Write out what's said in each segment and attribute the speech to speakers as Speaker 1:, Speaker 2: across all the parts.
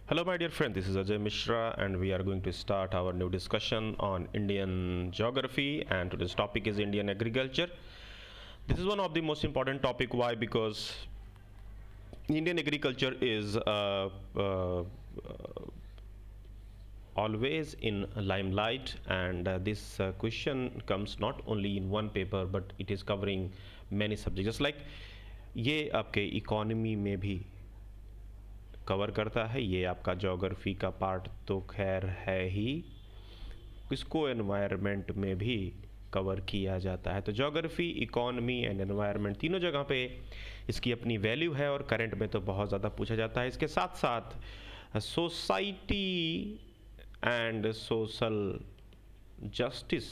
Speaker 1: Hello, my dear friend. This is Ajay Mishra, and we are going to start our new discussion on Indian geography. And today's topic is Indian agriculture. This is one of the most important topic. Why? Because Indian agriculture is always in limelight, and this question comes not only in one paper, but it is covering many subjects. Just like ये आपके economy में भी cover करता है, ये आपका geography का part तो खैर है ही, इसको एनवायरनमेंट में भी कवर किया जाता है। तो ज्योग्राफी, इकोनॉमी एंड एनवायरनमेंट तीनों जगह पे इसकी अपनी वैल्यू है और करंट में तो बहुत ज़्यादा पूछा जाता है। इसके साथ साथ सोसाइटी एंड सोशल जस्टिस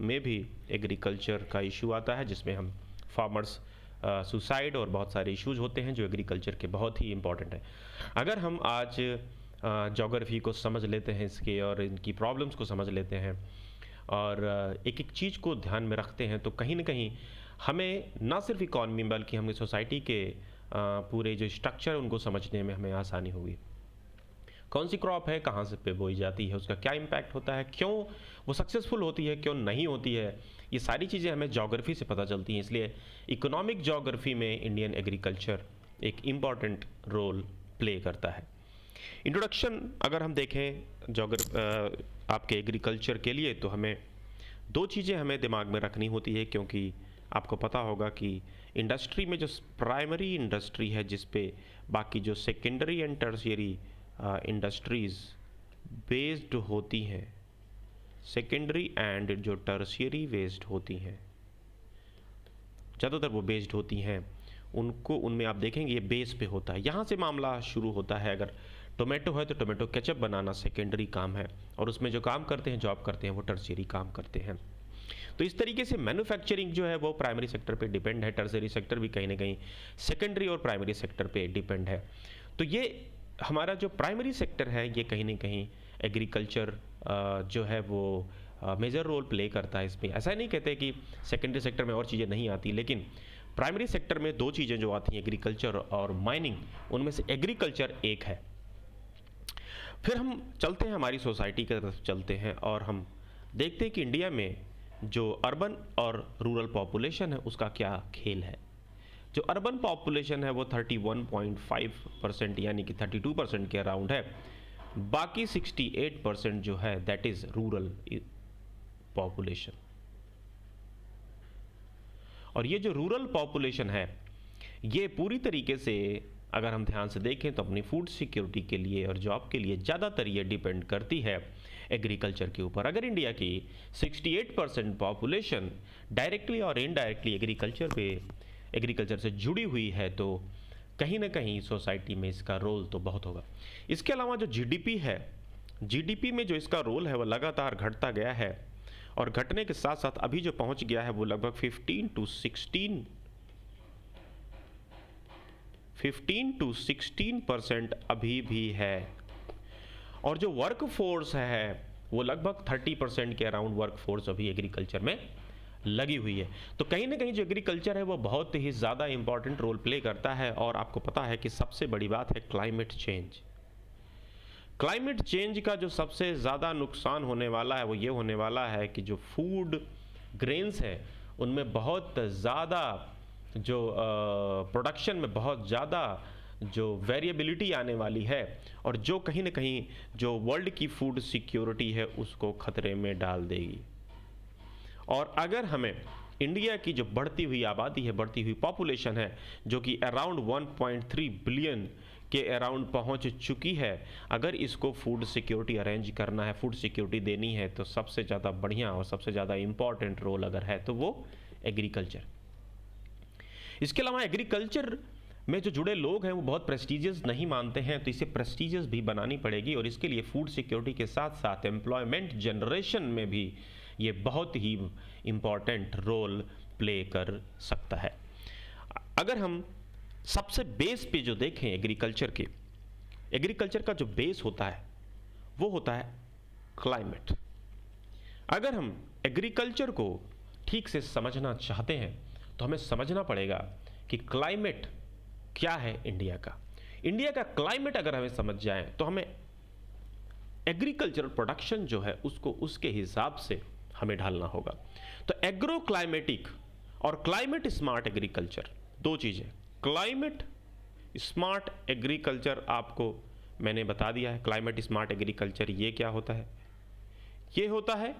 Speaker 1: में भी एग्रीकल्चर का इशू आता है, जिसमें हम फार्मर्स सुसाइड और बहुत सारे इश्यूज होते हैं जो एग्रीकल्चर के बहुत ही इम्पॉर्टेंट हैं। अगर हम आज ज्योग्राफी को समझ लेते हैं इसके और इनकी प्रॉब्लम्स को समझ लेते हैं और एक एक चीज़ को ध्यान में रखते हैं, तो कहीं ना कहीं हमें ना सिर्फ इकॉनमी बल्कि हमें सोसाइटी के पूरे जो स्ट्रक्चर उनको समझने में हमें आसानी होगी। कौन सी क्रॉप है, कहाँ से पे बोई जाती है, उसका क्या इम्पैक्ट होता है, क्यों वो सक्सेसफुल होती है, क्यों नहीं होती है, ये सारी चीज़ें हमें ज्योग्राफी से पता चलती हैं। इसलिए इकोनॉमिक ज्योग्राफी में इंडियन एग्रीकल्चर एक इम्पॉर्टेंट रोल प्ले करता है। इंट्रोडक्शन अगर हम देखें आपके एग्रीकल्चर के लिए, तो हमें दो चीज़ें हमें दिमाग में रखनी होती है, क्योंकि आपको पता होगा कि इंडस्ट्री में जो प्राइमरी इंडस्ट्री है, जिस पे बाकी जो secondary and tertiary industries based होती हैं, सेकेंडरी एंड जो टर्शियरी बेस्ड होती हैं, ज़्यादातर वो बेस्ड होती हैं, उनको उनमें आप देखेंगे ये बेस पे होता है। यहाँ से मामला शुरू होता है। अगर टोमेटो है तो टोमेटो केचप बनाना सेकेंडरी काम है, और उसमें जो काम करते हैं, जॉब करते हैं, वो टर्शियरी काम करते हैं। तो इस तरीके से मैन्युफैक्चरिंग जो है वो प्राइमरी सेक्टर पे डिपेंड है, टर्शियरी सेक्टर भी कहीं ना कहीं सेकेंडरी और प्राइमरी सेक्टर पे डिपेंड है। तो ये हमारा जो प्राइमरी सेक्टर है, ये कहीं ना कहीं एग्रीकल्चर जो है वो मेजर रोल प्ले करता है इसमें। ऐसा नहीं कहते कि सेकेंडरी सेक्टर में और चीज़ें नहीं आती, लेकिन प्राइमरी सेक्टर में दो चीज़ें जो आती हैं, एग्रीकल्चर और माइनिंग, उनमें से एग्रीकल्चर एक है। फिर हम चलते हैं हमारी सोसाइटी की तरफ चलते हैं और हम देखते हैं कि इंडिया में जो अर्बन और रूरल पॉपुलेशन है उसका क्या खेल है। जो अर्बन पॉपुलेशन है वो 31.5% यानी कि 32% के अराउंड है। बाकी 68% जो है दैट इज़ रूरल पॉपुलेशन। और ये जो रूरल पॉपुलेशन है, ये पूरी तरीके से अगर हम ध्यान से देखें तो अपनी फूड सिक्योरिटी के लिए और जॉब के लिए ज़्यादातर ये डिपेंड करती है एग्रीकल्चर के ऊपर। अगर इंडिया की 68% पॉपुलेशन डायरेक्टली और इनडायरेक्टली एग्रीकल्चर से जुड़ी हुई है, तो कहीं ना कहीं सोसाइटी में इसका रोल तो बहुत होगा। इसके अलावा जो जीडीपी है, जीडीपी में जो इसका रोल है वो लगातार घटता गया है, और घटने के साथ साथ अभी जो पहुंच गया है वो लगभग 15 to 16% अभी भी है। और जो वर्क फोर्स है वो लगभग 30% के अराउंड वर्क फोर्स अभी एग्रीकल्चर में लगी हुई है। तो कहीं ना कहीं जो एग्रीकल्चर है वो बहुत ही ज़्यादा इंपॉर्टेंट रोल प्ले करता है। और आपको पता है कि सबसे बड़ी बात है क्लाइमेट चेंज। क्लाइमेट चेंज का जो सबसे ज़्यादा नुकसान होने वाला है वो ये होने वाला है कि जो फूड ग्रेन्स है उनमें बहुत ज़्यादा जो प्रोडक्शन में बहुत ज़्यादा जो वेरिएबिलिटी आने वाली है, और जो कहीं ना कहीं जो वर्ल्ड की फूड सिक्योरिटी है उसको खतरे में डाल देगी। और अगर हमें इंडिया की जो बढ़ती हुई आबादी है, बढ़ती हुई पॉपुलेशन है, जो कि अराउंड 1.3 बिलियन के अराउंड पहुंच चुकी है, अगर इसको फूड सिक्योरिटी अरेंज करना है, फूड सिक्योरिटी देनी है, तो सबसे ज़्यादा बढ़िया और सबसे ज़्यादा इम्पॉर्टेंट रोल अगर है तो वो एग्रीकल्चर। इसके अलावा एग्रीकल्चर में जो जुड़े लोग हैं वो बहुत प्रेस्टीजियस नहीं मानते हैं, तो इसे प्रेस्टीजियस भी बनानी पड़ेगी, और इसके लिए फूड सिक्योरिटी के साथ साथ एम्प्लॉयमेंट जनरेशन में भी ये बहुत ही इम्पॉर्टेंट रोल प्ले कर सकता है। अगर हम सबसे बेस पे जो देखें एग्रीकल्चर के, एग्रीकल्चर का जो बेस होता है वो होता है क्लाइमेट। अगर हम एग्रीकल्चर को ठीक से समझना चाहते हैं तो हमें समझना पड़ेगा कि क्लाइमेट क्या है इंडिया का। इंडिया का क्लाइमेट अगर हमें समझ जाए तो हमें एग्रीकल्चरल प्रोडक्शन जो है उसको उसके हिसाब से हमें ढालना होगा। तो एग्रो क्लाइमेटिक और क्लाइमेट स्मार्ट एग्रीकल्चर दो चीज़ें। क्लाइमेट स्मार्ट एग्रीकल्चर आपको मैंने बता दिया है। क्लाइमेट स्मार्ट एग्रीकल्चर ये क्या होता है? ये होता है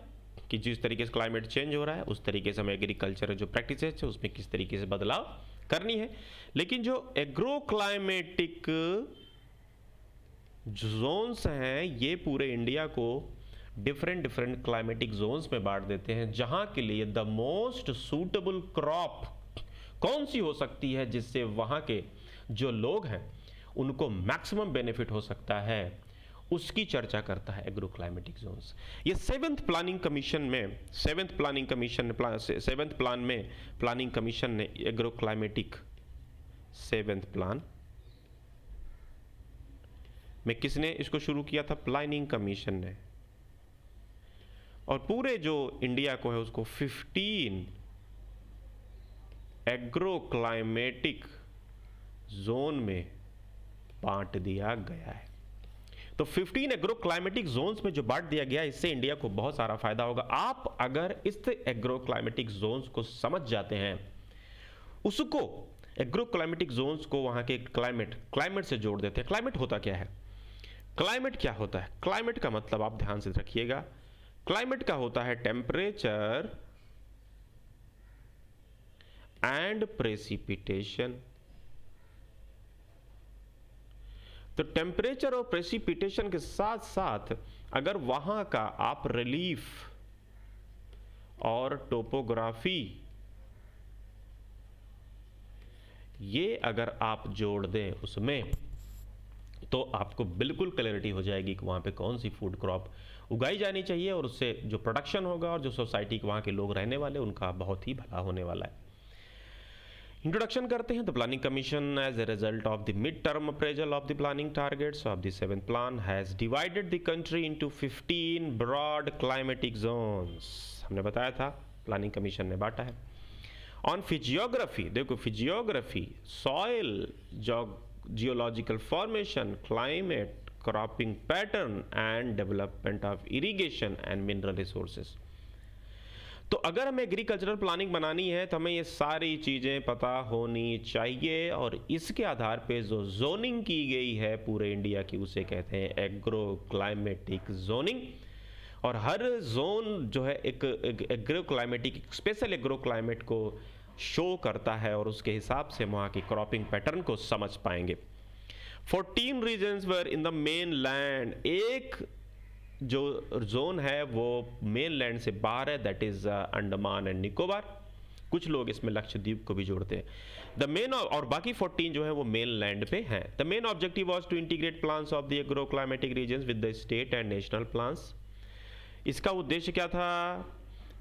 Speaker 1: कि जिस तरीके से क्लाइमेट चेंज हो रहा है उस तरीके से हमें एग्रीकल्चर जो प्रैक्टिस है उसमें किस तरीके से बदलाव करनी है। लेकिन जो एग्रो क्लाइमेटिक जोन्स हैं ये पूरे इंडिया को डिफरेंट क्लाइमेटिक जोन्स में बांट देते हैं, जहां के लिए द मोस्ट सूटेबल क्रॉप कौन सी हो सकती है जिससे वहां के जो लोग हैं उनको मैक्सिमम बेनिफिट हो सकता है, उसकी चर्चा करता है एग्रो क्लाइमेटिक जोन्स। ये सेवेंथ प्लान में प्लानिंग कमीशन ने एग्रो क्लाइमेटिक सेवेंथ प्लान में किसने इसको शुरू किया था? प्लानिंग कमीशन ने। और पूरे जो इंडिया को है उसको 15 एग्रो क्लाइमेटिक जोन में बांट दिया गया है। तो 15 एग्रो क्लाइमेटिक जोन्स में जो बांट दिया गया, इससे इंडिया को बहुत सारा फायदा होगा। आप अगर इस एग्रो क्लाइमेटिक जोन्स को समझ जाते हैं, उसको एग्रो क्लाइमेटिक जोन्स को वहां के क्लाइमेट से जोड़ देते हैं। क्लाइमेट होता क्या है? क्लाइमेट क्या होता है? क्लाइमेट का मतलब आप ध्यान से रखिएगा, क्लाइमेट का होता है टेम्परेचर एंड प्रेसिपिटेशन। तो टेम्परेचर और प्रेसिपिटेशन के साथ साथ अगर वहां का आप रिलीफ और टोपोग्राफी ये अगर आप जोड़ दें उसमें, तो आपको बिल्कुल क्लैरिटी हो जाएगी कि वहाँ पे कौन सी फूड क्रॉप उगाई जानी चाहिए और उससे जो प्रोडक्शन होगा और जो सोसाइटी के वहाँ के लोग रहने वाले उनका बहुत ही भला होने वाला है। इंट्रोडक्शन करते हैं। The planning commission as a result of the mid term appraisal of the planning targets of the seventh plan has divided the country into 15 broad climatic zones. हमने बताया था प्लानिंग कमीशन ने बांटा है। ऑन फिजियोग्राफी, देखो physiography, soil, geological formation, climate, cropping pattern and development of irrigation and mineral resources. तो अगर हमें एग्रीकल्चरल प्लानिंग बनानी है तो हमें ये सारी चीज़ें पता होनी चाहिए, और इसके आधार पे जो जोनिंग की गई है पूरे इंडिया की उसे कहते हैं एग्रो क्लाइमेटिक जोनिंग। और हर जोन जो है एक agro climatic special agro climate को शो करता है और उसके हिसाब से वहाँ की क्रॉपिंग पैटर्न को समझ पाएंगे। 14 regions were in the main land, एक जो जोन है वो मेन लैंड से बाहर है, that is Andaman and Nicobar. कुछ लोग इसमें लक्षद्वीप को भी जोड़ते हैं। द मेन और बाकी 14 जो है वो मेन लैंड पे हैं। The main objective was to integrate plans of the agro climatic regions with the state and national plans. इसका उद्देश्य क्या था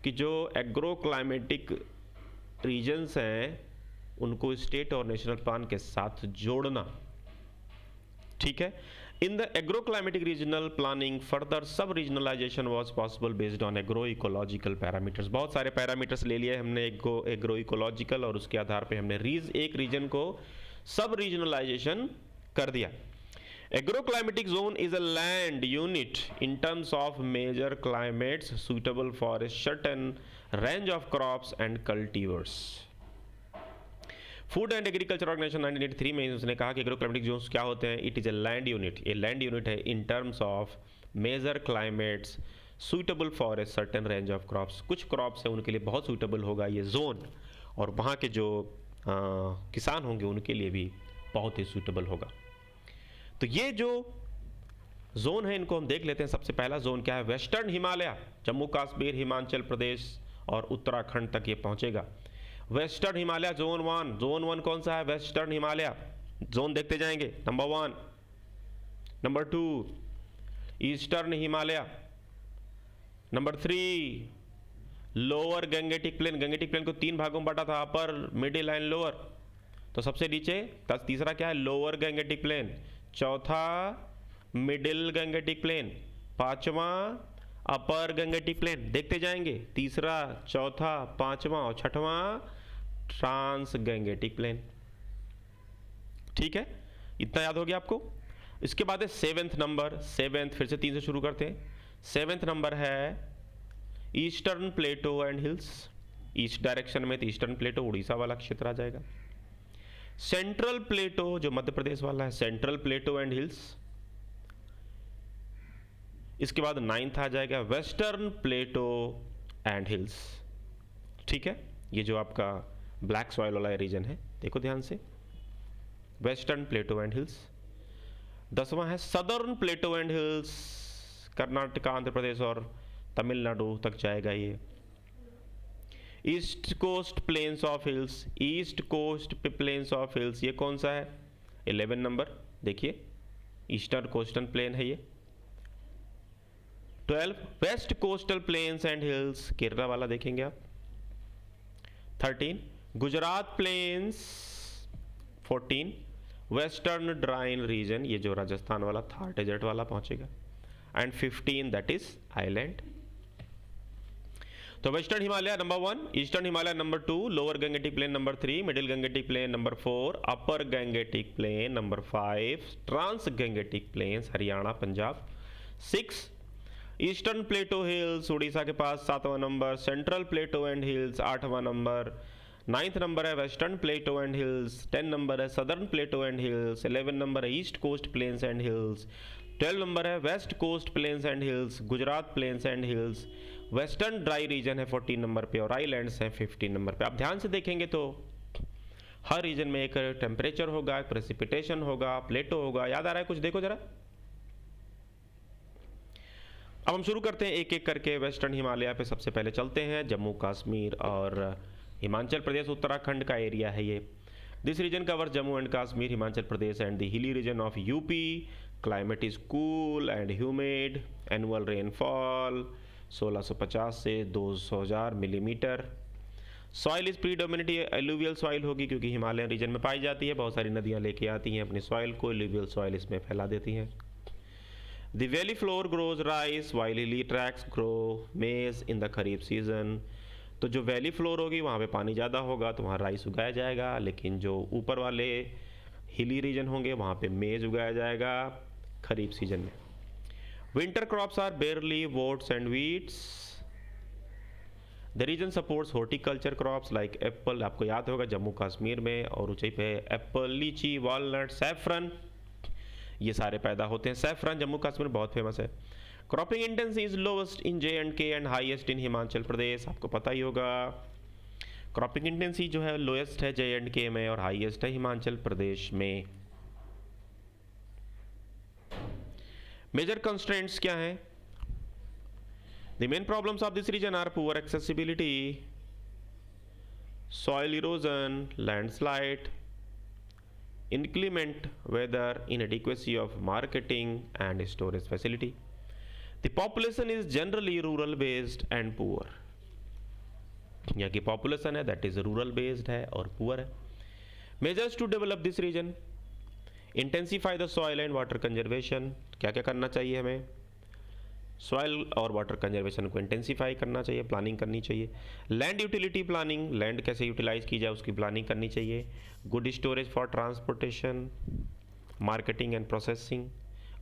Speaker 1: कि जो एग्रो क्लाइमेटिक रीजन्स हैं उनको स्टेट और नेशनल प्लान के साथ जोड़ना। ठीक है। In the agro climatic regional planning further sub regionalisation was possible based on agro ecological parameters. बहुत सारे पैरामीटर्स ले लिए हमने एग्रो इकोलॉजिकल, और उसके आधार पे हमने एक रीजन को सब रीजनलाइजेशन कर दिया। Agro climatic zone is a land unit in terms of major climates suitable for a certain range of crops and cultivars. Food and agriculture organisation 1983 में उसने कहा कि एग्रो क्लाइमेटिक जोन्स क्या होते हैं? It is a land unit, ये land unit है in terms of major climates suitable for a certain range of crops. कुछ क्रॉप्स हैं उनके लिए बहुत सुटेबल होगा ये जोन, और वहाँ के जो किसान होंगे उनके लिए भी बहुत ही सुटेबल होगा। तो ये जो जोन है इनको हम देख लेते हैं। सबसे पहला जोन क्या है? वेस्टर्न हिमालय, जम्मू कश्मीर, हिमाचल प्रदेश और उत्तराखंड तक ये पहुंचेगा। Western Himalaya zone 1। जोन 1 कौन सा है? वेस्टर्न हिमालय जोन देखते जाएंगे। Number 1। Number 2 eastern Himalaya. Number 3 lower Gangetic plane. Gangetic plain को 3 भागों में बांटा था, अपर, मिडिल एंड लोअर। तो सबसे नीचे तीसरा क्या है? Lower Gangetic plane. चौथा मिडिल गंगेटिक प्लेन। पांचवा अपर गंगेटिक प्लेन। देखते जाएंगे, तीसरा, चौथा, पांचवा और छठवां ट्रांस गंगेटिक प्लेन। ठीक है। इतना याद हो गया आपको। इसके बाद है सेवेंथ नंबर, सेवेंथ फिर से 3 से शुरू करते हैं। सेवेंथ नंबर है eastern plateau and hills, east direction में तो ईस्टर्न प्लेटो उड़ीसा वाला क्षेत्र आ जाएगा। सेंट्रल प्लेटो जो मध्य प्रदेश वाला है, सेंट्रल प्लेटो एंड हिल्स। इसके बाद 9th आ जाएगा वेस्टर्न प्लेटो एंड हिल्स। ठीक है, ये जो आपका ब्लैक सॉइल वाला रीजन है, देखो ध्यान से, वेस्टर्न प्लेटो एंड हिल्स। 10वां है southern plateau and hills, Karnataka, Andhra Pradesh और तमिलनाडु तक जाएगा ये। East coast plains of hills, east coast plains of hills, ये कौन सा है? 11 नंबर, देखिए ईस्टर्न कोस्टल प्लेन है ये। 12 west coastal plains and hills, Kerala वाला देखेंगे आप। 13 Gujarat plains. 14 western dry region, ये जो राजस्थान वाला थार डेजर्ट वाला पहुंचेगा। And 15 that is island. तो western Himalaya number 1, eastern Himalaya number 2, lower Gangetic plain number 3, middle Gangetic plain number 4, upper Gangetic plain number 5, trans Gangetic plains Haryana Punjab. 6 eastern plateau hills Orissa के पास 7वां number, central plateau and hills 8वां number. 9th number है western plateau and hills. 10 number है southern plateau and hills. 11 number है east coast plains and hills. 12 number है west coast plains and hills, Gujarat plains and hills. Western dry region है 14 number पे और islands हैं 15 number पे। आप ध्यान से देखेंगे तो हर रीजन में एक टेम्परेचर होगा, एक प्रेसिपिटेशन होगा, प्लेटो होगा। याद आ रहा है कुछ? देखो जरा। अब हम शुरू करते हैं एक एक करके। वेस्टर्न हिमालय पे सबसे पहले चलते हैं। जम्मू कश्मीर और हिमाचल प्रदेश, उत्तराखंड का एरिया है ये। This region covers Jammu and Kashmir, Himachal Pradesh and the hilly region of UP. Climate is cool and humid. Annual rainfall 1650 से 200,000 millimetre. Soil is predominantly alluvial soil होगी क्योंकि हिमालयन रीजन में पाई जाती है। बहुत सारी नदियाँ लेके आती हैं अपनी सॉइल को, एलुवियल सॉइल इसमें फैला देती हैं। The valley floor grows rice while hilly tracts grow maize in the kharif season. तो जो वैली फ्लोर होगी वहाँ पे पानी ज़्यादा होगा तो वहाँ राइस उगाया जाएगा, लेकिन जो ऊपर वाले हिली रीजन होंगे वहाँ पे मेज उगाया जाएगा खरीफ सीजन में। Winter crops are barley oats and wheats. The region supports horticulture crops like apple, आपको याद होगा जम्मू कश्मीर में और ऊंचाई पे एप्पल, लीची, वॉलनट, सैफरन, ये सारे पैदा होते हैं। सैफरन जम्मू कश्मीर बहुत फेमस है। Cropping intensity is lowest in J&K and highest in Himachal Pradesh, आपको पता ही होगा। क्रॉपिंग इंटेंसिटी जो है लोएस्ट है J&K में और हाईएस्ट है हिमाचल प्रदेश में। मेजर कंस्ट्रेंट्स क्या हैं? The main problems of this region are poor accessibility, soil erosion, landslide, inclement weather, inadequacy of marketing and storage facility. The population is generally rural based and poor. यहाँ की population है that is rural based है और poor है। Measures to develop this region: intensify the soil and water conservation। क्या क्या करना चाहिए हमें? सॉइल और वाटर कंजर्वेशन को इंटेंसीफाई करना चाहिए, प्लानिंग करनी चाहिए। लैंड यूटिलिटी प्लानिंग, लैंड कैसे यूटिलाइज की जाए उसकी प्लानिंग करनी चाहिए। Good storage for transportation, marketing and processing,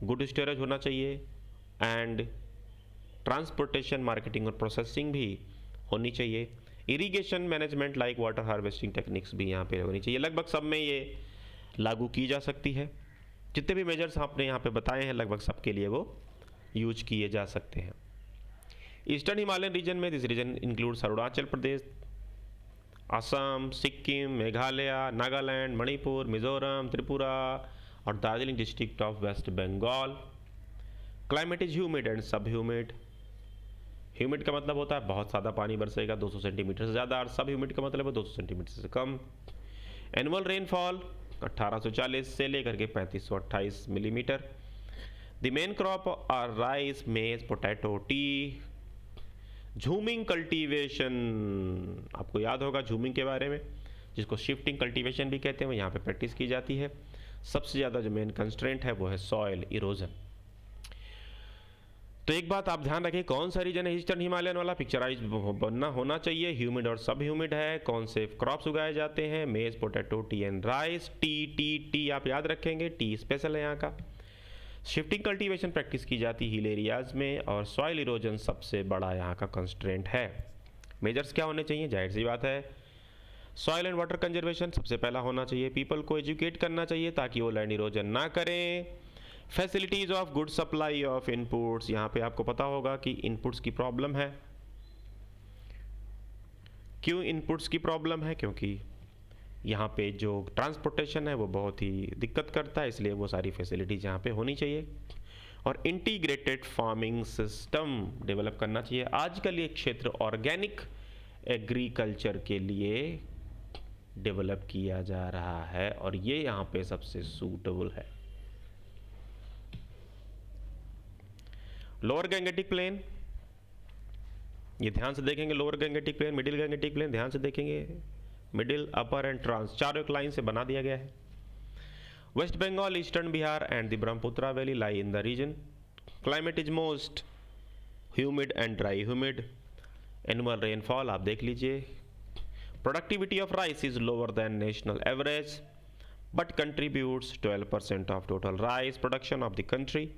Speaker 1: good storage होना चाहिए एंड ट्रांसपोर्टेशन, मार्केटिंग और प्रोसेसिंग भी होनी चाहिए। Irrigation management like water harvesting techniques भी यहाँ पे होनी चाहिए। लगभग सब में ये लागू की जा सकती है। जितने भी मेजर्स आपने यहाँ पे बताए हैं लगभग सबके लिए वो यूज किए जा सकते हैं। ईस्टर्न हिमालयन रीजन में this region includes Arunachal Pradesh, Assam, Sikkim, Meghalaya, Nagaland, Manipur, Mizoram, Tripura और Darjeeling district of West Bengal. Climate is humid and sub humid. Humid का मतलब होता है बहुत ज़्यादा पानी बरसेगा 200 सेंटीमीटर से ज़्यादा, और सब ह्यूमिड का मतलब है 200 सेंटीमीटर से कम। एनुअल रेनफॉल 1840 से लेकर के 3528 millimetre. The main crop are rice, maize, potato, tea. Jhuming cultivation, आपको याद होगा झूमिंग के बारे में, जिसको शिफ्टिंग कल्टीवेशन भी कहते हैं, यहाँ पे प्रैक्टिस की जाती है। सबसे ज़्यादा जो मेन कंस्ट्रेंट है वो है सॉइल इरोजन। तो एक बात आप ध्यान रखें, कौन सा रीजन है ईस्टर्न हिमालयन वाला, पिक्चराइज बनना होना चाहिए। ह्यूमिड और सब ह्यूमिड है। कौन से क्रॉप्स उगाए जाते हैं, मेज, potato, T and rice. T आप याद रखेंगे, टी स्पेशल है यहाँ का। शिफ्टिंग कल्टीवेशन प्रैक्टिस की जाती हिल एरियाज में, और सॉइल इरोजन सबसे बड़ा यहाँ का कंस्ट्रेंट है। मेजर्स क्या होने चाहिए, जाहिर सी बात है सॉइल एंड वाटर कंजर्वेशन सबसे पहला होना चाहिए। पीपल को एजुकेट करना चाहिए ताकि वो लैंड इरोजन ना करें। Facilities of good supply of inputs, यहाँ पे आपको पता होगा कि इनपुट्स की प्रॉब्लम है। क्यों इनपुट्स की प्रॉब्लम है, क्योंकि यहाँ पे जो ट्रांसपोर्टेशन है वो बहुत ही दिक्कत करता है, इसलिए वो सारी फैसिलिटीज़ यहाँ पे होनी चाहिए। और इंटीग्रेटेड फार्मिंग सिस्टम डेवलप करना चाहिए। आजकल ये क्षेत्र ऑर्गेनिक एग्रीकल्चर के लिए डेवलप किया जा रहा है और ये यहाँ पे सबसे सूटेबल है। लोअर गैंगेटिक प्लेन, ये ध्यान से देखेंगे। Lower Gangetic plain, middle Gangetic plain ध्यान से देखेंगे। मिडिल, अपर एंड ट्रांस, चारों एक लाइन से बना दिया गया है। West Bengal, eastern Bihar and the Brahmaputra valley lie in the region. Climate is most humid and dry humid. Annual rainfall आप देख लीजिए। Productivity of rice is lower than national average but contributes 12% of total rice production of the country.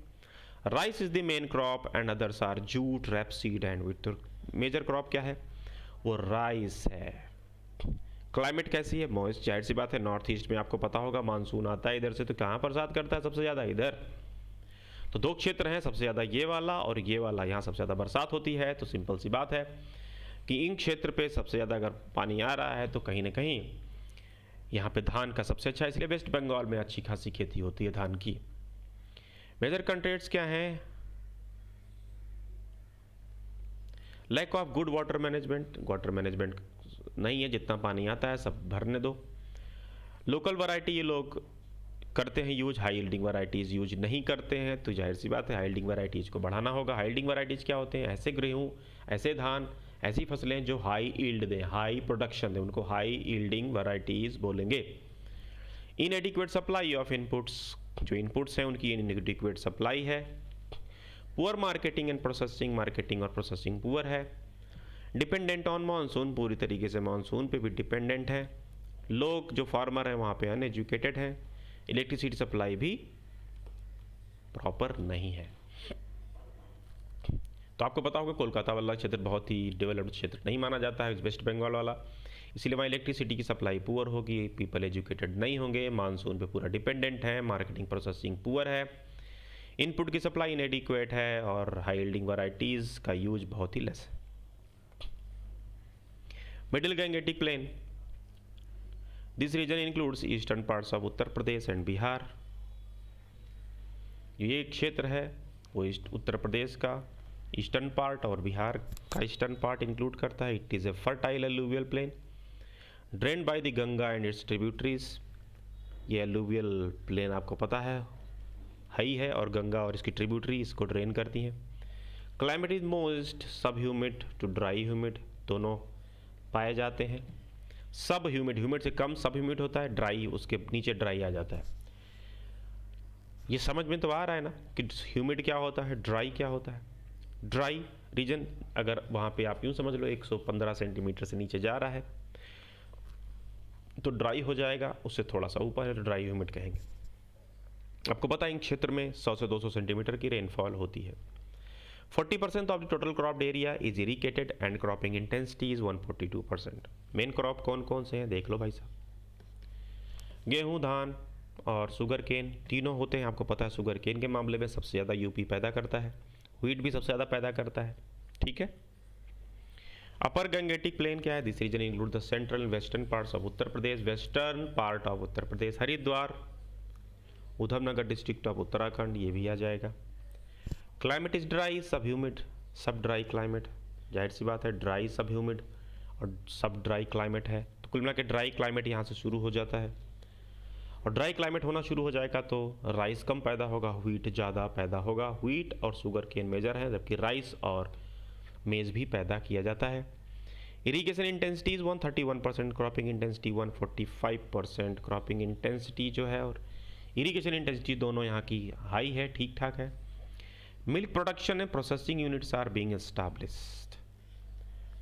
Speaker 1: Rice is the main crop and others are jute, rapeseed and wheat. Major crop क्या है, वो rice है। Climate कैसी है, moist, जाहिर सी बात है। नॉर्थ ईस्ट में आपको पता होगा मानसून आता है इधर से, तो कहाँ बरसात करता है सबसे ज़्यादा, इधर। तो दो क्षेत्र हैं, सबसे ज़्यादा ये वाला और ये वाला, यहाँ सबसे ज़्यादा बरसात होती है। तो सिंपल सी बात है कि इन क्षेत्र पे सबसे ज़्यादा अगर पानी आ रहा है तो कहीं ना कहीं यहाँ पे धान का सबसे अच्छा, इसलिए वेस्ट बंगाल में अच्छी खासी खेती होती है धान की। मेजर कंट्रेंट्स क्या हैं, lack of good water management, water management नहीं है, जितना पानी आता है सब भरने दो। लोकल वैरायटी ये लोग करते हैं use, high yielding varieties use नहीं करते हैं, तो जाहिर सी बात है हाई यील्डिंग वैरायटीज़ को बढ़ाना होगा। हाई यील्डिंग वैरायटीज़ क्या होते हैं, ऐसे गेहूँ, ऐसे धान, ऐसी फसलें जो हाई यील्ड दें, हाई प्रोडक्शन दें, उनको हाई यील्डिंग वैरायटीज़ बोलेंगे। इनएडिक्वेट सप्लाई ऑफ इनपुट्स, जो इनपुट्स हैं उनकी इनएडिक्वेट सप्लाई है। Poor marketing and processing, marketing और प्रोसेसिंग पुअर है। डिपेंडेंट ऑन मानसून, पूरी तरीके से मानसून पे भी डिपेंडेंट है। लोग जो फार्मर हैं वहाँ पे अनएजुकेटेड हैं। इलेक्ट्रिसिटी सप्लाई भी प्रॉपर नहीं है। तो आपको पता होगा कोलकाता वाला क्षेत्र बहुत ही डेवलप्ड क्षेत्र नहीं माना जाता है, वेस्ट बंगाल वाला, इसीलिए वहाँ इलेक्ट्रिसिटी की सप्लाई पुअर होगी, पीपल एजुकेटेड नहीं होंगे, मानसून पे पूरा डिपेंडेंट है, मार्केटिंग प्रोसेसिंग पुअर है, इनपुट की सप्लाई इनएडिक्वेट है और हाई यील्डिंग वैरायटीज़ का यूज बहुत ही लेस है। Middle Gangetic plain, this region includes eastern parts of Uttar Pradesh and Bihar. ये क्षेत्र है वो उत्तर प्रदेश का ईस्टर्न पार्ट और बिहार का ईस्टर्न पार्ट इंक्लूड करता है। It is a fertile alluvial plain drained by the Ganga and its tributaries. ये एलुवियल प्लेन आपको पता है हाई है और गंगा और इसकी ट्रिब्यूटरी इसको ड्रेन करती हैं। Climate is most sub humid to dry humid, दोनों पाए जाते हैं। सब ह्यूमिड, ह्यूमिड से कम सब ह्यूमिड होता है, ड्राई उसके नीचे ड्राई आ जाता है। ये समझ में तो आ रहा है ना कि ह्यूमिड क्या होता है, ड्राई क्या होता है। ड्राई रीजन अगर वहाँ पे आप यूँ समझ लो 115 सेंटीमीटर से नीचे जा रहा है तो ड्राई हो जाएगा, उससे थोड़ा सा ऊपर है तो ड्राई ह्यूमिड कहेंगे। आपको पता है इन क्षेत्र में 100 से 200 सेंटीमीटर की रेनफॉल होती है। 40% of the total cropped area is irrigated and cropping intensity is 142%। Main crop कौन कौन से हैं देख लो भाई साहब, गेहूँ, धान और शुगर केन तीनों होते हैं। आपको पता है शुगर केन के मामले में सबसे ज़्यादा यूपी पैदा करता है, व्हीट भी सबसे ज़्यादा पैदा करता है, ठीक है। अपर गंगेटिक प्लेन क्या है, this region include the central western parts of Uttar Pradesh, western part of Uttar Pradesh, Haridwar, Udhamnagar district of Uttarakhand, ये भी आ जाएगा। Climate is dry sub humid, sub dry climate, जाहिर सी बात है ड्राई सब ह्यूमिड और सब ड्राई क्लाइमेट है, तो कुल मिला के ड्राई क्लाइमेट यहाँ से शुरू हो जाता है। और ड्राई क्लाइमेट होना शुरू हो जाएगा तो राइस कम पैदा होगा, व्हीट ज़्यादा पैदा होगा। व्हीट और शुगर केन मेजर हैं, जबकि राइस और मेज़ भी पैदा किया जाता है। Irrigation intensity is 131%, cropping intensity 145%। Cropping intensity जो है और इरीगेशन इंटेंसिटी दोनों यहाँ की हाई है, ठीक ठाक है। Milk production and processing units are being established.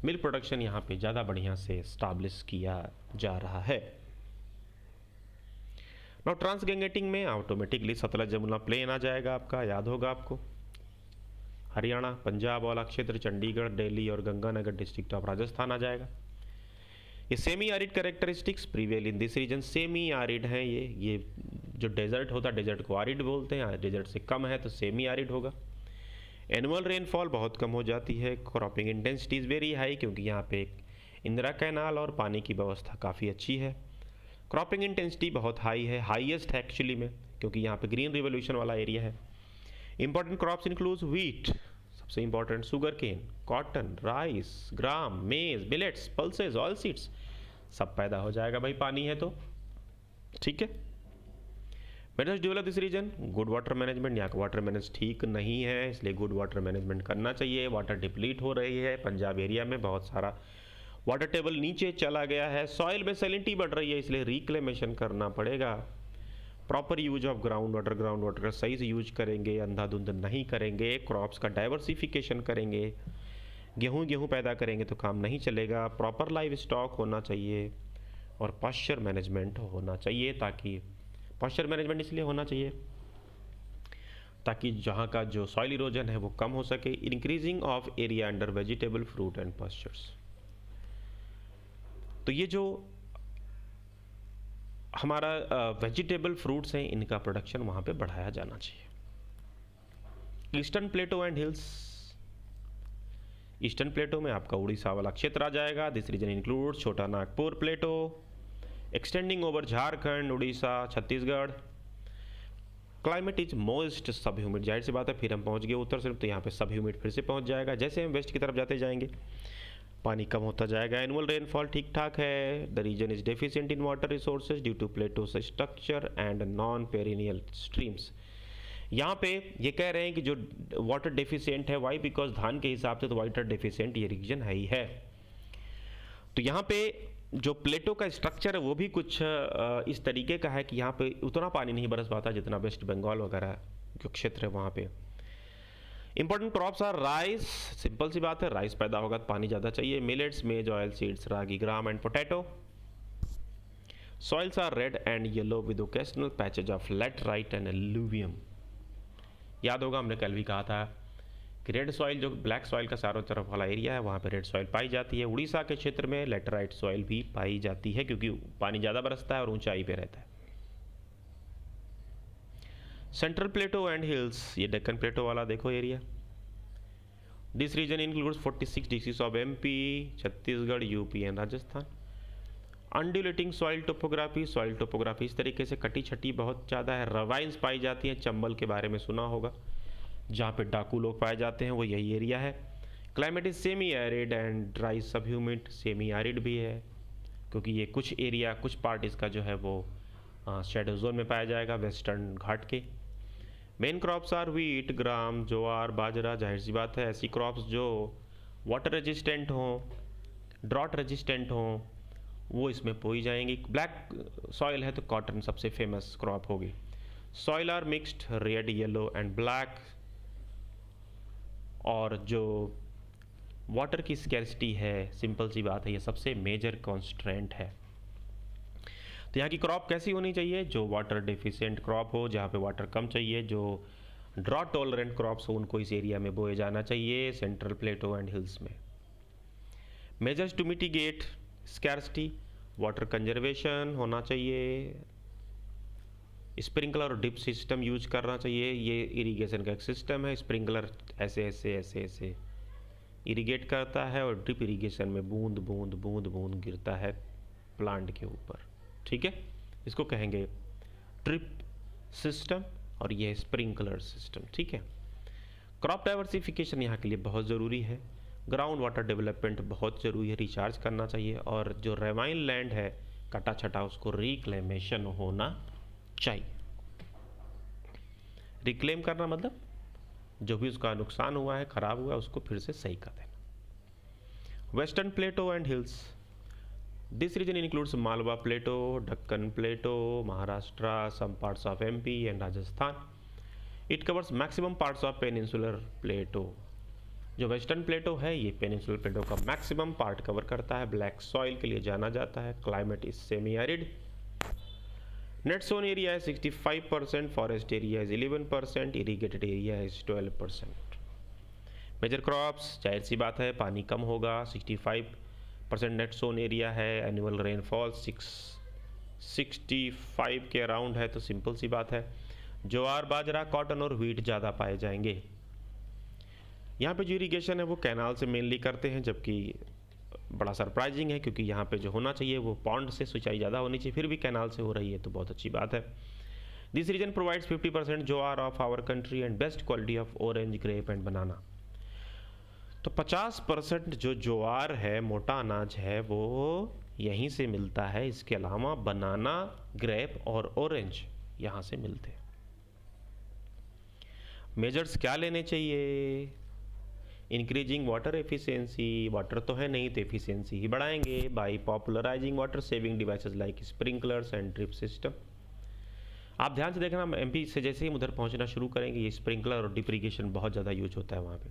Speaker 1: Milk production यहाँ पे ज़्यादा बढ़िया से एस्टैब्लिश किया जा रहा है। नाउ ट्रांसगैंगेटिंग में ऑटोमेटिकली सतलज जमुना प्लेन आ जाएगा आपका, याद होगा आपको। हरियाणा, पंजाब वाला क्षेत्र, चंडीगढ़, दिल्ली और गंगानगर डिस्ट्रिक्ट ऑफ राजस्थान आ जाएगा। ये semi arid characteristics prevail in this region. Semi arid हैं ये जो डेजर्ट होता है, डेजर्ट को आरिड बोलते हैं, डेजर्ट से कम है तो सेमी आरिड होगा। एनुअल रेनफॉल बहुत कम हो जाती है। Cropping intensity is very high, क्योंकि यहाँ पे एक इंदिरा कैनाल और पानी की व्यवस्था काफ़ी अच्छी है। क्रॉपिंग इंटेंसिटी बहुत हाई है, हाईएस्ट है एक्चुअली में, क्योंकि यहाँ पे ग्रीन रिवोल्यूशन वाला एरिया है। इंपॉर्टेंट क्रॉप्स इंक्लूड्स व्हीट, सबसे important, sugar cane, cotton, rice, gram, maize, millets, pulses, oil seeds, सब पैदा हो जाएगा भाई पानी है तो, ठीक है। Measures develop this region, good water management. यहाँ का वाटर मैनेज ठीक नहीं है, इसलिए गुड वाटर मैनेजमेंट करना चाहिए। वाटर डिप्लीट हो रही है, पंजाब एरिया में बहुत सारा वाटर टेबल नीचे चला गया है। सॉइल में सैलिनिटी बढ़ रही है, इसलिए रिक्लेमेशन करना पड़ेगा। Proper use of ground water का सही से यूज करेंगे, अंधाधुंध नहीं करेंगे। क्रॉप्स का डाइवर्सिफिकेशन करेंगे, गेहूँ पैदा करेंगे तो काम नहीं चलेगा। प्रॉपर लाइव स्टॉक होना चाहिए और पास्चर मैनेजमेंट होना चाहिए, ताकि पास्चर मैनेजमेंट इसलिए होना चाहिए ताकि जहाँ का जो सॉइल इरोजन है वो कम हो सके। Increasing of area under vegetable, fruit and pastures. तो ये जो हमारा वेजिटेबल फ्रूट्स हैं, इनका प्रोडक्शन वहाँ पे बढ़ाया जाना चाहिए। Eastern plateau and hills, eastern plateau में आपका उड़ीसा वाला क्षेत्र आ जाएगा। This region includes Chota Nagpur plateau extending over Jharkhand, Orissa, Chhattisgarh. Climate is most sub humid, जाहिर सी बात है, फिर हम पहुंच गए उत्तर से तो यहाँ पे सब ह्यूमिड फिर से पहुंच जाएगा। जैसे हम वेस्ट की तरफ जाते जाएंगे पानी कम होता जाएगा। एनुअल रेनफॉल ठीक ठाक है। The region is deficient in water resources due to plateau structure and non perennial streams. यहाँ पे ये कह रहे हैं कि जो वाटर डेफिशिएंट है, वाई, बिकॉज धान के हिसाब से तो वाटर डेफिशिएंट ये रीजन है ही है। तो यहाँ पे जो प्लेटो का स्ट्रक्चर है वो भी कुछ इस तरीके का है कि यहाँ पे उतना पानी नहीं बरस पाता जितना वेस्ट बंगाल वगैरह जो क्षेत्र है वहाँ पे। Important crops are rice, simple सी बात है, राइस पैदा होगा तो पानी ज़्यादा चाहिए। Millets, maize, oil seeds, ragi, gram and potato. Soils are red and yellow with occasional patches of laterite and alluvium. याद होगा हमने कल भी कहा था कि रेड सॉइल, जो ब्लैक सॉइल का चारों तरफ वाला एरिया है, वहाँ पे रेड सॉइल पाई जाती है। उड़ीसा के क्षेत्र में लैटराइट सॉइल भी पाई जाती है, क्योंकि पानी ज़्यादा बरसता है और ऊंचाई पे रहता है। सेंट्रल प्लेटो एंड हिल्स, ये डेक्कन प्लेटो वाला देखो area. This region includes 46 districts of MP, Chhattisgarh, UP and Rajasthan. Undulating soil topography, soil topography इस तरीके से कटी छटी बहुत ज़्यादा है। रवाइंस पाई जाती हैं, चंबल के बारे में सुना होगा, जहाँ पे डाकू लोग पाए जाते हैं, वो यही एरिया है। Climate is semi arid and dry sub humid, semi arid भी है क्योंकि ये कुछ एरिया, कुछ पार्ट इसका जो है वो शेडो जोन में पाया जाएगा, वेस्टर्न घाट के। मेन क्रॉप्स आर व्हीट, ग्राम, ज्वार, बाजरा। जाहिर सी बात है, ऐसी क्रॉप्स जो वाटर रेजिस्टेंट हों, ड्रॉट रेजिस्टेंट हों, वो इसमें बोई जाएंगी। ब्लैक सॉइल है तो कॉटन सबसे फेमस क्रॉप होगी। Soil are mixed, red, yellow and black. और जो वाटर की स्कैर्सिटी है, सिंपल सी बात है, ये सबसे मेजर कॉन्स्ट्रेंट है। तो यहाँ की क्रॉप कैसी होनी चाहिए? जो वाटर डेफिशिएंट क्रॉप हो, जहाँ पे वाटर कम चाहिए, जो ड्रॉट टॉलरेंट क्रॉप्स हो, उनको इस एरिया में बोए जाना चाहिए, सेंट्रल प्लेटो एंड हिल्स में। Measures to mitigate scarcity, water conservation होना चाहिए, स्प्रिंकलर और डिप सिस्टम यूज करना चाहिए। ये इरिगेशन का एक सिस्टम है, स्प्रिंकलर ऐसे ऐसे ऐसे ऐसे इरिगेट करता है और ड्रिप इरिगेशन में बूंद बूंद बूंद बूंद गिरता है प्लांट के ऊपर, ठीक है। इसको कहेंगे ड्रिप सिस्टम और ये स्प्रिंकलर सिस्टम, ठीक है। क्रॉप डाइवर्सिफिकेशन यहाँ के लिए बहुत ज़रूरी है। ग्राउंड वाटर डेवलपमेंट बहुत ज़रूरी है, रिचार्ज करना चाहिए। और जो रेवाइन लैंड है कटा छटा, उसको रिक्लेमेशन होना चाहिए। रिक्लेम करना मतलब जो भी उसका नुकसान हुआ है, खराब हुआ है, उसको फिर से सही कर देना। Western plateau and hills, this region includes Malwa plateau, Deccan plateau, Maharashtra, some parts of MP and Rajasthan. It covers maximum parts of peninsular plateau. जो वेस्टर्न प्लेटो है ये पेनिनसुलर प्लेटो का मैक्सिमम पार्ट कवर करता है। ब्लैक सॉइल के लिए जाना जाता है। Climate is semi arid. Net sown area है 65%, forest area is 11%, irrigated area is 12%। Major crops, जाहिर सी बात है पानी कम होगा। 65% नेट सोन एरिया है। एनुअल रेनफॉल 65 के अराउंड है, तो सिंपल सी बात है ज्वार, बाजरा, कॉटन और व्हीट ज़्यादा पाए जाएंगे। यहाँ पे जो इरीगेशन है वो कैनाल से मेनली करते हैं, जबकि बड़ा सरप्राइजिंग है क्योंकि यहाँ पे जो होना चाहिए वो पॉन्ड से सिंचाई ज़्यादा होनी चाहिए, फिर भी कैनाल से हो रही है, तो बहुत अच्छी बात है। This region provides 50% jowar of our country and best quality of orange, grape and banana. तो 50% जो ज्वार है, मोटा अनाज है, वो यहीं से मिलता है। इसके अलावा बनाना, ग्रेप और ऑरेंज यहाँ से मिलते हैं। मेजर्स क्या लेने चाहिए? इंक्रीजिंग वाटर एफिशिएंसी, वाटर तो है नहीं तो एफिशिएंसी ही बढ़ाएंगे by popularising water saving devices like sprinklers and drip system. आप ध्यान से देखना, एमपी से जैसे ही उधर पहुंचना शुरू करेंगे ये स्प्रिंकलर और ड्रिप इरिगेशन बहुत ज़्यादा यूज होता है वहाँ पे।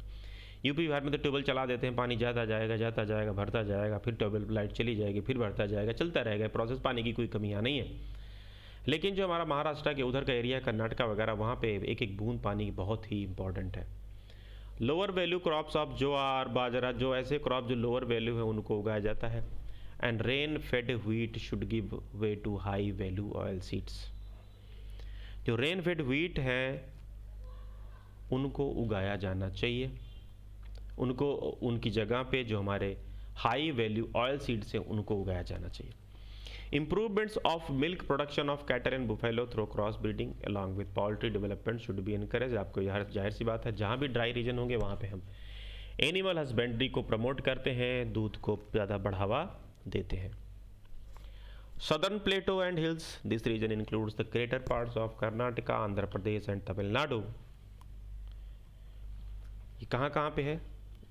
Speaker 1: यूपी बिहार में तो ट्यूबवेल चला देते हैं, पानी जाता जाएगा भरता जाएगा, फिर ट्यूबवेल लाइट चली जाएगी, फिर भरता जाएगा, चलता रहेगा प्रोसेस, पानी की कोई कमी यहाँ नहीं है। लेकिन जो हमारा महाराष्ट्र के उधर का एरिया, कर्नाटका वगैरह, वहाँ पे एक एक बूंद पानी बहुत ही इंपॉर्टेंट है। लोअर वैल्यू क्रॉप्स ऑफ ज्वार, बाजरा, जो ऐसे क्रॉप जो लोअर वैल्यू है उनको उगाया जाता है। And rain fed wheat should give way to high value oil seeds. जो रेन फेड व्हीट है उनको उगाया जाना चाहिए, उनको उनकी जगह पे जो हमारे हाई वैल्यू ऑयल सीड्स हैं उनको उगाया जाना चाहिए। Improvements of milk production of cattle and buffalo through cross breeding along with poultry development should be encouraged। आपको यार जाहिर सी बात है जहाँ भी ड्राई रीजन होंगे वहाँ पे हम एनिमल हस्बेंड्री को प्रमोट करते हैं, दूध को ज़्यादा बढ़ावा देते हैं। Southern Plateau and hills, this region includes the greater parts of Karnataka, Andhra Pradesh and Tamil Nadu। ये कहाँ पे है?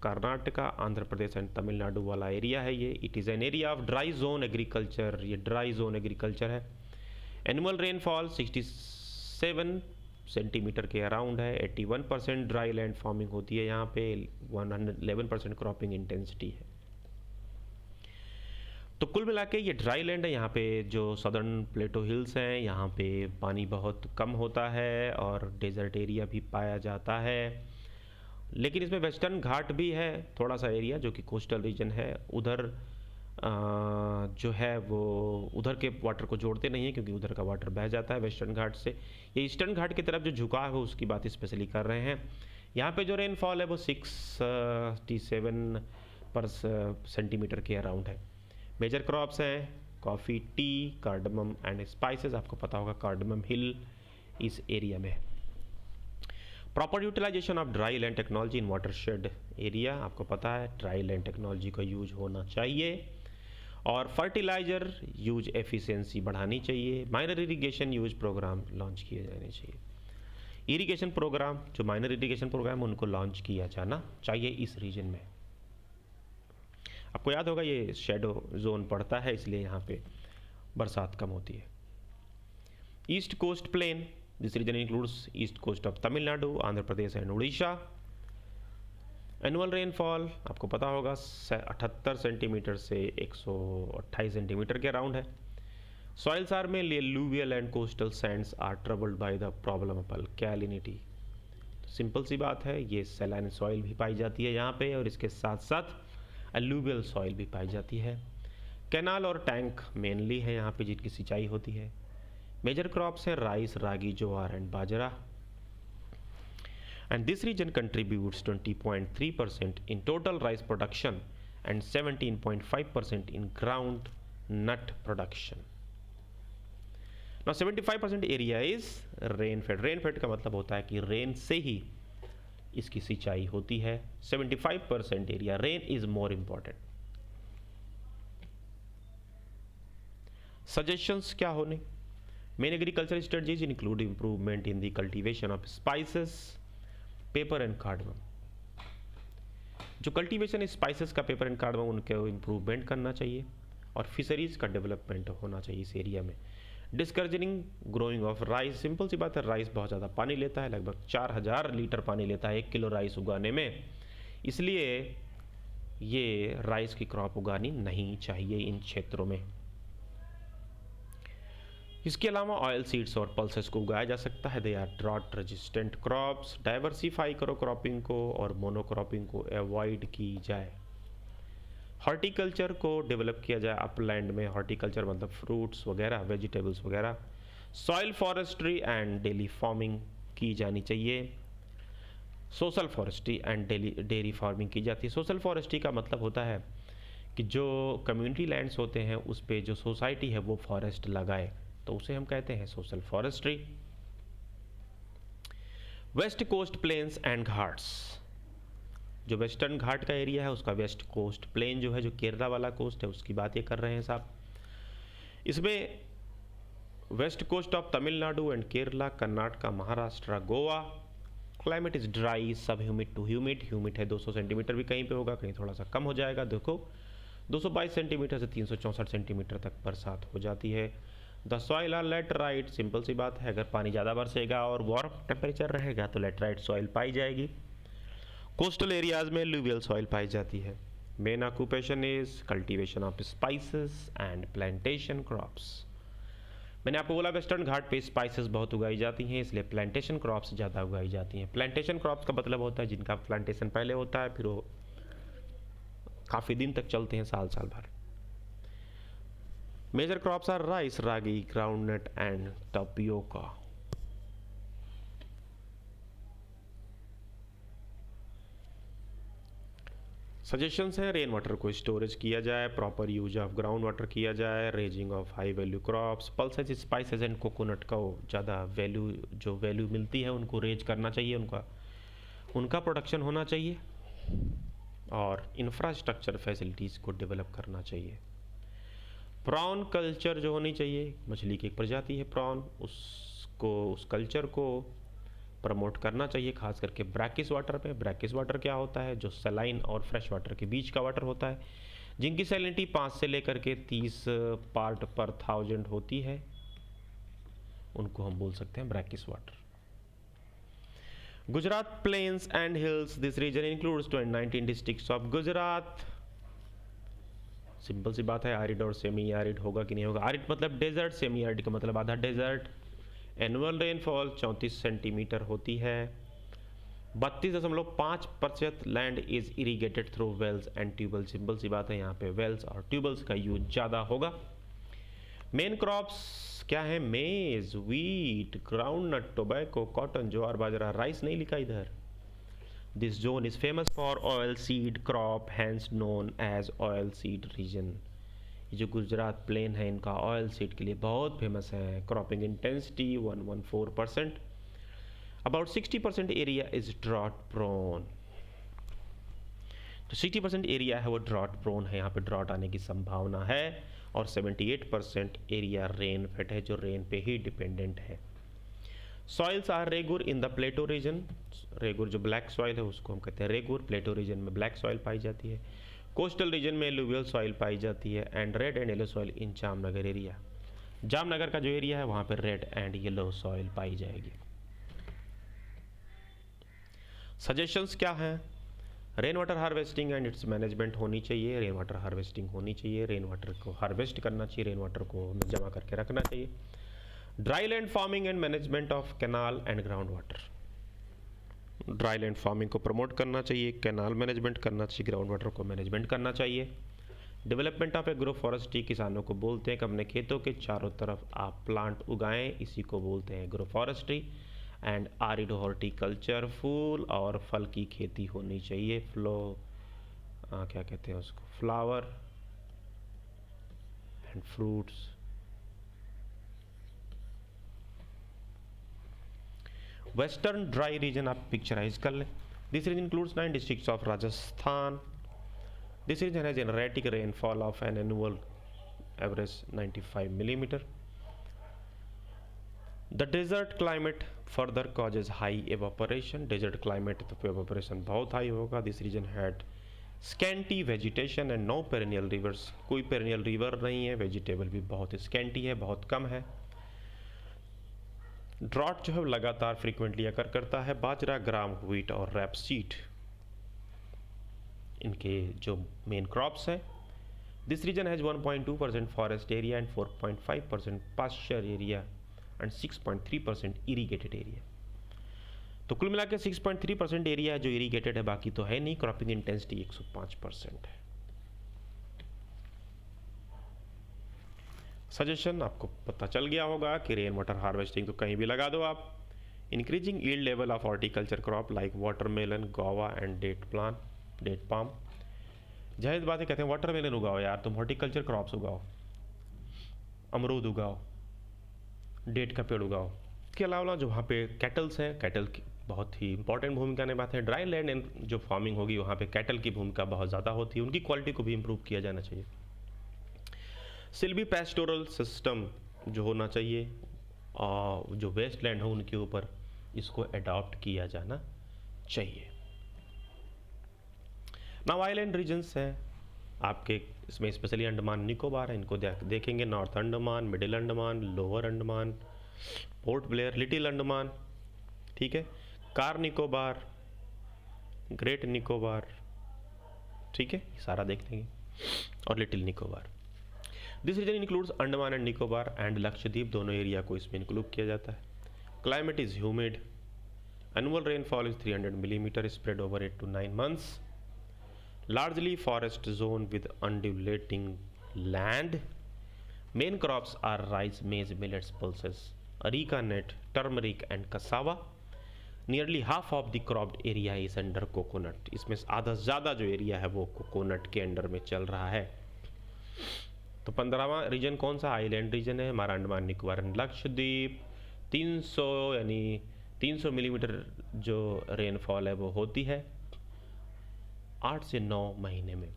Speaker 1: कर्नाटका, आंध्र प्रदेश एंड तमिलनाडु वाला एरिया है ये। It is an area of dry zone agriculture, ये ड्राई जोन एग्रीकल्चर है। एनुअल रेनफॉल 67 सेंटीमीटर के अराउंड है। 81% ड्राई लैंड फार्मिंग होती है यहाँ पे। 111% क्रॉपिंग इंटेंसिटी है। तो कुल मिला के ये ड्राई लैंड है। यहाँ पे जो सदर्न प्लेटो हिल्स हैं यहाँ पे पानी बहुत कम होता है और डेजर्ट एरिया भी पाया जाता है। लेकिन इसमें वेस्टर्न घाट भी है थोड़ा सा एरिया जो कि कोस्टल रीजन है। उधर जो है वो उधर के वाटर को जोड़ते नहीं है क्योंकि उधर का वाटर बह जाता है वेस्टर्न घाट से। ये ईस्टर्न घाट की तरफ जो झुकाव है उसकी बात स्पेशली कर रहे हैं। यहाँ पे जो रेनफॉल है वो 67 पर सेंटीमीटर के अराउंड है। मेजर क्रॉप्स हैं coffee, tea, cardamom and spices. आपको पता होगा कार्डमम हिल इस एरिया में है। Proper utilisation of dry land technology in watershed area. आपको पता है ड्राई लैंड टेक्नोलॉजी का यूज होना चाहिए और फर्टिलाइजर यूज एफिशिएंसी बढ़ानी चाहिए। Minor irrigation use programme launch किए जाने चाहिए। इरिगेशन प्रोग्राम जो माइनर इरिगेशन प्रोग्राम उनको लॉन्च किया जाना चाहिए इस रीजन में। आपको याद होगा ये शेडो जोन पड़ता है इसलिए यहाँ पे बरसात कम होती है। East coast plain, this region includes east coast of Tamil Nadu, Andhra Pradesh and Orissa. Annual rainfall आपको पता होगा 78 सेंटीमीटर से 128 सेंटीमीटर के अराउंड है। सॉइल्स आर में alluvial and coastal sands are troubled by the problem of alkalinity. Simple सी बात है, ये सैलाइन सॉइल भी पाई जाती है यहाँ पे और इसके साथ साथ एलुवियल सॉइल भी पाई जाती है। कैनाल और टैंक मेनली है यहाँ पे जिनकी सिंचाई होती है। मेजर क्रॉप्स हैं rice, ragi, jowar and bajra. And this region contributes 20.3% in total rice production and 17.5% in ground nut production. Now 75% area is rain fed. Rain fed का मतलब होता है कि रेन से ही इसकी सिंचाई होती है। 75% area rain is more important. Suggestions क्या होने? Main agriculture strategies include improvement in the cultivation of spices, paper and cardamom. जो कल्टीवेशन स्पाइसेस का, पेपर एंड कार्डमम, उनके इम्प्रूवमेंट करना चाहिए और फिशरीज का डेवलपमेंट होना चाहिए इस एरिया में। Discouraging growing of rice, simple सी बात है, राइस बहुत ज़्यादा पानी लेता है, लगभग 4000 लीटर पानी लेता है 1 किलो राइस उगाने में, इसलिए ये राइस की क्रॉप उगानी नहीं चाहिए इन क्षेत्रों में। इसके अलावा ऑयल सीड्स और पल्सेस को उगाया जा सकता है। They are drought resistant crops. Diversify करो क्रॉपिंग को और मोनोक्रॉपिंग को अवॉइड की जाए। हॉर्टिकल्चर को डेवलप किया जाए अपलैंड में। हॉर्टिकल्चर मतलब फ्रूट्स वगैरह, वेजिटेबल्स वगैरह। Soil forestry and daily farming की जानी चाहिए। Social forestry and dairy farming की जाती है। सोशल फॉरेस्ट्री का मतलब होता है कि जो कम्युनिटी लैंड्स होते हैं उस पे जो सोसाइटी है वो फॉरेस्ट लगाए, तो उसे हम कहते हैं social forestry. West coast plains and Ghats, जो वेस्टर्न घाट का एरिया है उसका वेस्ट कोस्ट प्लेन जो है, जो केरला वाला कोस्ट है, उसकी बात ये कर रहे हैं साहब। इसमें west coast of Tamil Nadu and Kerala, Karnataka, Maharashtra, Goa. Climate is dry, sub humid to humid. Humid है 200 सेंटीमीटर भी कहीं पे होगा, कहीं थोड़ा सा कम हो जाएगा। देखो 222 सेंटीमीटर से 364 सेंटीमीटर तक बरसात हो जाती है। The soil are laterite, simple सी बात है, अगर पानी ज़्यादा बरसेगा और वार्म टेम्परेचर रहेगा तो लेटराइट सॉइल पाई जाएगी। कोस्टल एरियाज में लुवियल सॉइल पाई जाती है। Main occupation is cultivation of spices and plantation crops. मैंने आपको बोला वेस्टर्न घाट पे स्पाइसेस बहुत उगाई जाती हैं, इसलिए प्लांटेशन क्रॉप्स ज़्यादा उगाई जाती हैं। प्लांटेशन क्रॉप्स का मतलब होता है जिनका प्लांटेशन पहले होता है, फिर वो काफ़ी दिन तक चलते हैं, साल साल भर। Major crops are rice, ragi, groundnut and tapioca. Suggestions हैं, रेन वाटर को स्टोरेज किया जाए, proper use of ground water किया जाए, raising of high value crops, pulses, spices and coconut को ज़्यादा वैल्यू, जो वैल्यू मिलती है उनको रेज करना चाहिए, उनका प्रोडक्शन होना चाहिए, और इंफ्रास्ट्रक्चर फैसिलिटीज़ को डेवलप करना चाहिए। प्रॉन कल्चर जो होनी चाहिए, मछली की एक प्रजाति है प्रॉन, उस कल्चर को प्रमोट करना चाहिए, खास करके ब्रैकिश वाटर पे। ब्रैकिश वाटर क्या होता है? जो सलाइन और फ्रेश वाटर के बीच का वाटर होता है, जिनकी सैलिनिटी 5 से लेकर के 30 पार्ट पर 1000 होती है, उनको हम बोल सकते हैं brackish water. Gujarat plains and hills, this region includes 19 districts of Gujarat. Simple सी बात है, आरिड और सेमी आरिड होगा कि नहीं होगा। आरिड मतलब डेजर्ट, सेमी आरिड का मतलब आधा डेजर्ट। एनुअल रेनफॉल 34 सेंटीमीटर होती है। 32.5% land is irrigated through wells and tubewells. Simple सी बात है, यहाँ पे वेल्स और ट्यूबल्स का यूज ज़्यादा होगा। मेन क्रॉप्स क्या है? Maize, wheat, groundnut, tobacco, cotton, jowar, bajra, rice नहीं लिखा इधर। This zone is famous for oil seed crop, hence known as oil seed region. ये जो गुजरात प्लेन है, इनका ऑयल सीड के लिए बहुत फेमस है। Cropping intensity 114%। About 60% area is drought prone. तो 60% एरिया है वो ड्रॉट प्रोन है, यहाँ पे ड्रॉट आने की संभावना है। और 78% एरिया रेन फेट है, जो रेन पे ही डिपेंडेंट है। Soils are regur in the plateau region. Regur जो ब्लैक सॉइल है उसको हम कहते हैं रेगुर। प्लेटो रीजन में ब्लैक सॉइल पाई जाती है। कोस्टल रीजन में लुवियल सॉइल पाई जाती है। And red and yellow soil in Jamnagar area. Jamnagar का जो एरिया है वहाँ पर रेड एंड येलो सॉइल पाई जाएगी। सजेशंस क्या हैं? Rain water harvesting and it's management होनी चाहिए। रेन वाटर हार्वेस्टिंग होनी चाहिए, रेन वाटर को हार्वेस्ट करना चाहिए, रेन वाटर को जमा करके रखना चाहिए। Dry land farming and management of canal and ground water. Dry land farming को प्रमोट करना चाहिए, कैनाल मैनेजमेंट करना चाहिए, ग्राउंड वाटर को मैनेजमेंट करना चाहिए। डेवलपमेंट ऑफ एग्रो फॉरेस्ट्री, किसानों को बोलते हैं कि अपने खेतों के चारों तरफ आप प्लांट उगाएं, इसी को बोलते हैं एग्रो फॉरेस्ट्री। एंड आरिड हॉर्टिकल्चर, फूल और फल की खेती होनी चाहिए। क्या कहते हैं उसको, flower and fruits. Western dry region आप पिक्चराइज कर लें। This region includes 9 districts of Rajasthan. This region has an erratic rainfall of an annual average 95 millimeter. The desert climate further causes high evaporation. Desert climate तो evaporation बहुत high होगा. This region had scanty vegetation and no perennial rivers. कोई perennial river नहीं है. Vegetable भी बहुत scanty है, बहुत कम है. ड्रॉट जो है लगातार फ्रीक्वेंटली अकर करता है। बाजरा, ग्राम, व्हीट और रैपसीड इनके जो मेन क्रॉप्स हैं। This region has 1.2% forest area and 4.5% pasture area and 6.3% irrigated area. तो कुल मिला के 6.3% एरिया है जो इरीगेटेड है, बाकी तो है नहीं। क्रॉपिंग इंटेंसिटी 105% है। सजेशन आपको पता चल गया होगा कि रेन वाटर हार्वेस्टिंग तो कहीं भी लगा दो आप। Increasing yield level of horticulture crop like watermelon, guava and date palm. जाहिर बात है, कहते हैं वाटरमेलन उगाओ यार, तुम हॉर्टिकल्चर क्रॉप्स उगाओ, अमरूद उगाओ, डेट का पेड़ उगाओ। इसके अलावा जो वहाँ पे कैटल्स हैं, कैटल की बहुत ही इंपॉर्टेंट भूमिका निभाते हैं। ड्राई लैंड एंड जो फार्मिंग होगी वहाँ पे कैटल की भूमिका बहुत ज़्यादा होती है, उनकी क्वालिटी को भी इम्प्रूव किया जाना चाहिए। सिल्वी पैस्टोरल सिस्टम जो होना चाहिए, जो वेस्ट लैंड हो उनके ऊपर इसको अडॉप्ट किया जाना चाहिए। नाउ आइलैंड रीजन्स हैं आपके, इसमें स्पेशली अंडमान निकोबार है, इनको देखेंगे। North Andaman, middle Andaman, lower Andaman, port Blair, little Andaman, ठीक है, कार निकोबार, ग्रेट निकोबार, ठीक है, सारा देख लेंगे, और little Nicobar. This region includes Andaman and Nicobar and Lakshadweep, दोनों एरिया को इसमें इंक्लूड किया जाता है। Climate is humid, annual rainfall is 300 millimetre spread over 8 to 9 months, largely forest zone with undulating land. Main crops are rice, maize, millets, pulses, areca nut, turmeric and cassava. Nearly half of the cropped area is under coconut. इसमें आधा से ज़्यादा जो area है वो coconut के under में चल रहा है। तो 15वां रीजन कौन सा? आइलैंड रीजन है हमारा, अंडमान निकोबार लक्षद्वीप। 300 यानी 300 मिलीमीटर जो रेनफॉल है वो होती है 8 से 9 महीने में।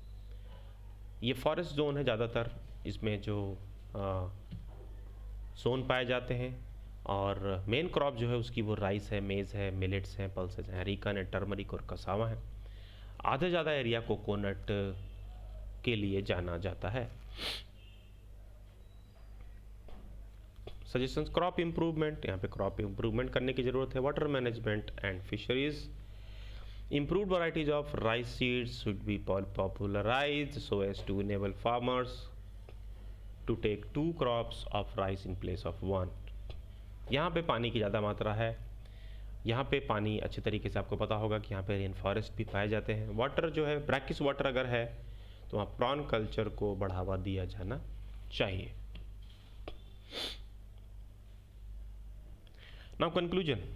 Speaker 1: ये फॉरेस्ट जोन है ज़्यादातर, इसमें जो जोन पाए जाते हैं, और मेन क्रॉप जो है उसकी वो राइस है, मेज़ है, मिलेट्स हैं, पल्सेस हैं, अरीका ने, टर्मरिक और कसावा है। आधे से ज़्यादा एरिया कोकोनट के लिए जाना जाता है। सजेशंस, क्रॉप इम्प्रूवमेंट, यहाँ पे क्रॉप इम्प्रूवमेंट करने की ज़रूरत है। Water management and fisheries, improved varieties of rice seeds should be popularized so as to enable farmers to take 2 crops of rice in place of 1. यहाँ पे पानी की ज़्यादा मात्रा है, यहाँ पे पानी अच्छे तरीके से आपको पता होगा कि यहाँ पे रेन फॉरेस्ट भी पाए जाते हैं। वाटर जो है ब्रैकिश वाटर अगर है तो वहाँ प्रॉन कल्चर को बढ़ावा दिया जाना चाहिए। Now conclusion,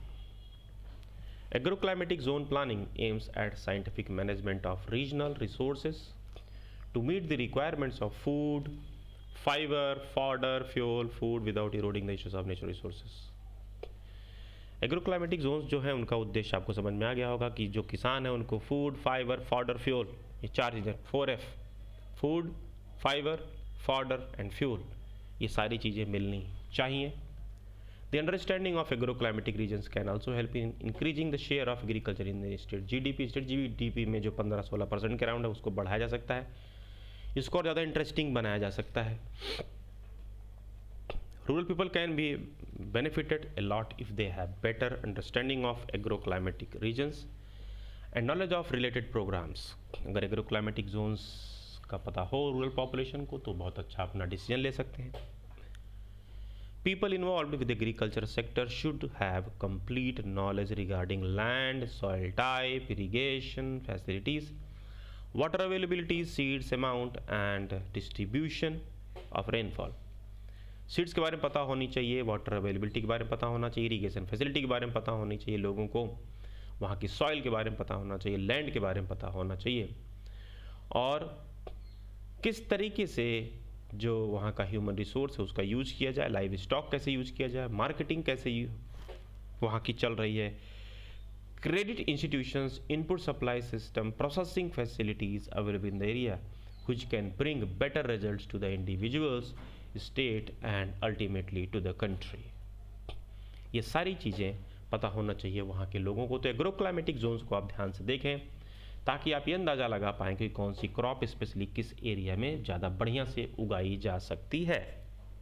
Speaker 1: Agroclimatic zone planning aims at scientific management of regional resources to meet the requirements of food, fiber, fodder, fuel, food without eroding the issues of natural resources. Agroclimatic zones जो है उनका उद्देश्य आपको समझ में आ गया होगा कि जो किसान है उनको फूड, फाइबर, फॉडर, फ्यूल, ये 4 चीज़ें, 4F, food, fibre, fodder and fuel, ये सारी चीज़ें मिलनी चाहिए। The understanding of agroclimatic regions can also help in increasing the share of agriculture in the state GDP. State GDP में जो 15-16% के अराउंड है उसको बढ़ाया जा सकता है, इसको और ज़्यादा इंटरेस्टिंग बनाया जा सकता है। Rural people can be benefited a lot if they have better understanding of agroclimatic regions and knowledge of related programs. अगर agroclimatic zones का पता हो रूरल पॉपुलेशन को तो बहुत अच्छा अपना डिसीजन ले सकते हैं। People involved with the agriculture sector should have complete knowledge regarding land, soil type, irrigation facilities, water availability, seeds amount and distribution of rainfall. Seeds के बारे में पता होनी चाहिए, वाटर अवेलेबिलिटी के बारे में पता होना चाहिए, इरीगेशन फैसिलिटी के बारे में पता होनी चाहिए लोगों को, वहाँ की सॉइल के बारे में पता होना चाहिए, लैंड के बारे में पता होना चाहिए, और किस तरीके से जो वहाँ का ह्यूमन रिसोर्स है उसका यूज किया जाए, लाइव स्टॉक कैसे यूज किया जाए, मार्केटिंग कैसे वहाँ की चल रही है, credit institutions, input supply system, processing facilities available in the area which can bring better results to the individuals, state and ultimately to the country. ये सारी चीज़ें पता होना चाहिए वहाँ के लोगों को। तो एग्रोक्लाइमेटिक जोन्स को आप ध्यान से देखें ताकि आप ये अंदाज़ा लगा पाएँ कि कौन सी क्रॉप स्पेशली किस एरिया में ज़्यादा बढ़िया से उगाई जा सकती है।